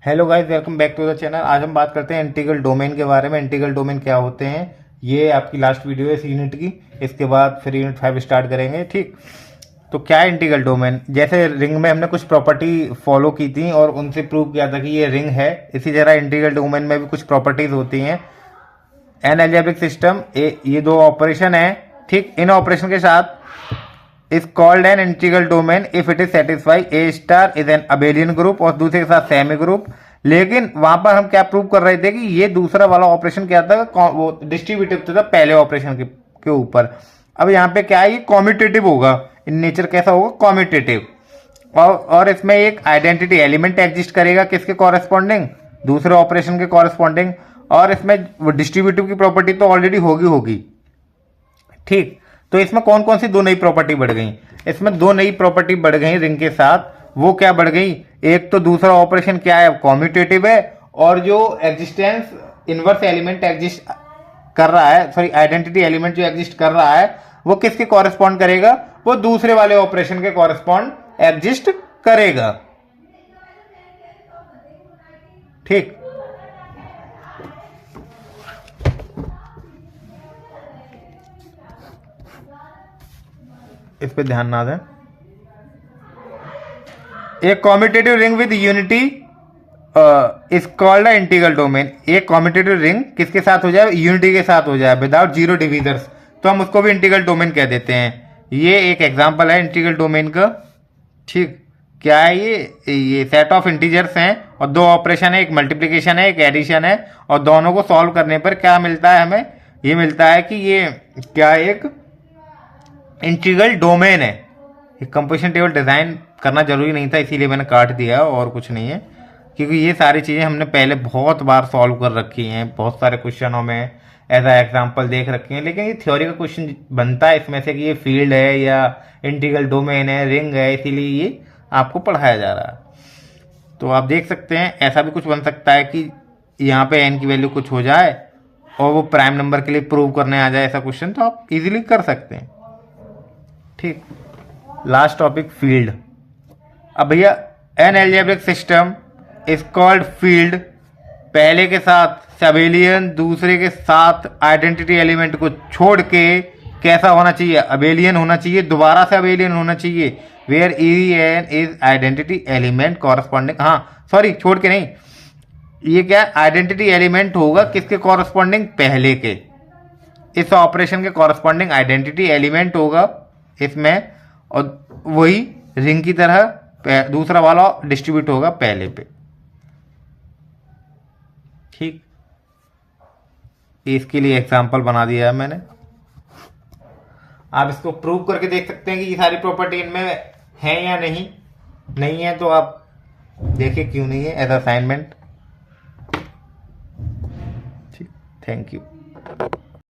Hello guys, welcome back to the channel. आज हम बात करते हैं इंटीग्रल डोमेन के बारे में। इंटीग्रल डोमेन क्या होते हैं, ये आपकी लास्ट वीडियो है इस यूनिट की। इसके बाद फिर यूनिट 5 स्टार्ट करेंगे। ठीक, तो क्या है इंटीग्रल डोमेन? जैसे रिंग में हमने कुछ प्रॉपर्टी फॉलो की थी और उनसे प्रूव किया था कि ये रिंग है, इसी तरह इंटीग्रल डोमेन में भी कुछ प्रॉपर्टीज होती हैं। एन अलजेब्रिक सिस्टम, ये दो ऑपरेशन है। ठीक, इन ऑपरेशन के साथ is called an integral domain if it is satisfy A star is an abelian group, और दूसरे के साथ सेमी ग्रुप। लेकिन वहां पर हम क्या प्रूव कर रहे थे कि ये दूसरा वाला ऑपरेशन क्या था, वो डिस्ट्रीब्यूटिव था पहले ऑपरेशन के ऊपर। अब यहाँ पे क्या है, ये कॉम्यूटेटिव होगा। इन नेचर कैसा होगा, कॉम्यूटेटिव। और इसमें एक आइडेंटिटी एलिमेंट एग्जिस्ट करेगा, किसके कॉरेस्पॉन्डिंग, दूसरे ऑपरेशन के कॉरेस्पॉन्डिंग। और इसमें डिस्ट्रीब्यूटिव की प्रॉपर्टी तो ऑलरेडी होगी। ठीक, तो इसमें कौन कौन सी दो नई प्रॉपर्टी बढ़ गई? इसमें दो नई प्रॉपर्टी बढ़ गई रिंग के साथ। वो क्या बढ़ गई? एक तो दूसरा ऑपरेशन क्या है, कॉम्यूटेटिव है। और जो एग्जिस्टेंस इनवर्स एलिमेंट एग्जिस्ट कर रहा है, सॉरी आइडेंटिटी एलिमेंट जो एग्जिस्ट कर रहा है, वो किसके कॉरेस्पॉन्ड करेगा? वो दूसरे वाले ऑपरेशन के कॉरेस्पॉन्ड एग्जिस्ट करेगा। ठीक, इस पे ध्यान ना दें। एक commutative ring with unity is called a integral domain. एक कॉम्यूटेटिव रिंग किसके साथ हो जाए, यूनिटी के साथ हो जाए, विदाउट जीरो डिविजर्स, तो हम उसको भी इंटीग्रल डोमेन कह देते हैं। ये एक एग्जांपल है इंटीग्रल डोमेन का। ठीक, क्या है ये सेट ऑफ इंटीजर्स हैं और दो ऑपरेशन है, एक मल्टीप्लिकेशन है, एक एडिशन है। और दोनों को सॉल्व करने पर क्या मिलता है हमें? ये मिलता है कि ये क्या, एक इंटीग्रल डोमेन है। कंपोजिशन टेबल डिजाइन करना जरूरी नहीं था, इसीलिए मैंने काट दिया, और कुछ नहीं है। क्योंकि ये सारी चीज़ें हमने पहले बहुत बार सॉल्व कर रखी हैं, बहुत सारे क्वेश्चनों में एज आ एग्जाम्पल देख रखी हैं। लेकिन ये थ्योरी का क्वेश्चन बनता है इसमें से कि ये फील्ड है या इंटीग्रल डोमेन है, रिंग है, इसीलिए ये आपको पढ़ाया जा रहा है। तो आप देख सकते हैं ऐसा भी कुछ बन सकता है कि यहाँ पे एन की वैल्यू कुछ हो जाए और वो प्राइम नंबर के लिए प्रूव करने आ जाए, ऐसा क्वेश्चन तो आप इजीली कर सकते हैं। ठीक, लास्ट टॉपिक फील्ड। अब भैया N algebraic system is called field. पहले के साथ अबेलियन, दूसरे के साथ आइडेंटिटी एलिमेंट को छोड़ के कैसा होना चाहिए, अबेलियन होना चाहिए, दोबारा से अबेलियन होना चाहिए। Where e n is identity element corresponding, हाँ सॉरी छोड़ के नहीं, ये क्या आइडेंटिटी एलिमेंट होगा किसके कॉरस्पॉन्डिंग, पहले के। इस ऑपरेशन के कॉरस्पॉन्डिंग आइडेंटिटी एलिमेंट होगा इसमें, और वही रिंग की तरह दूसरा वाला डिस्ट्रीब्यूट होगा पहले पे। ठीक, इसके लिए एग्जांपल बना दिया है मैंने। आप इसको प्रूव करके देख सकते हैं कि ये सारी प्रॉपर्टी इनमें है या नहीं। नहीं है तो आप देखिए क्यों नहीं है, एज असाइनमेंट। ठीक, थैंक यू।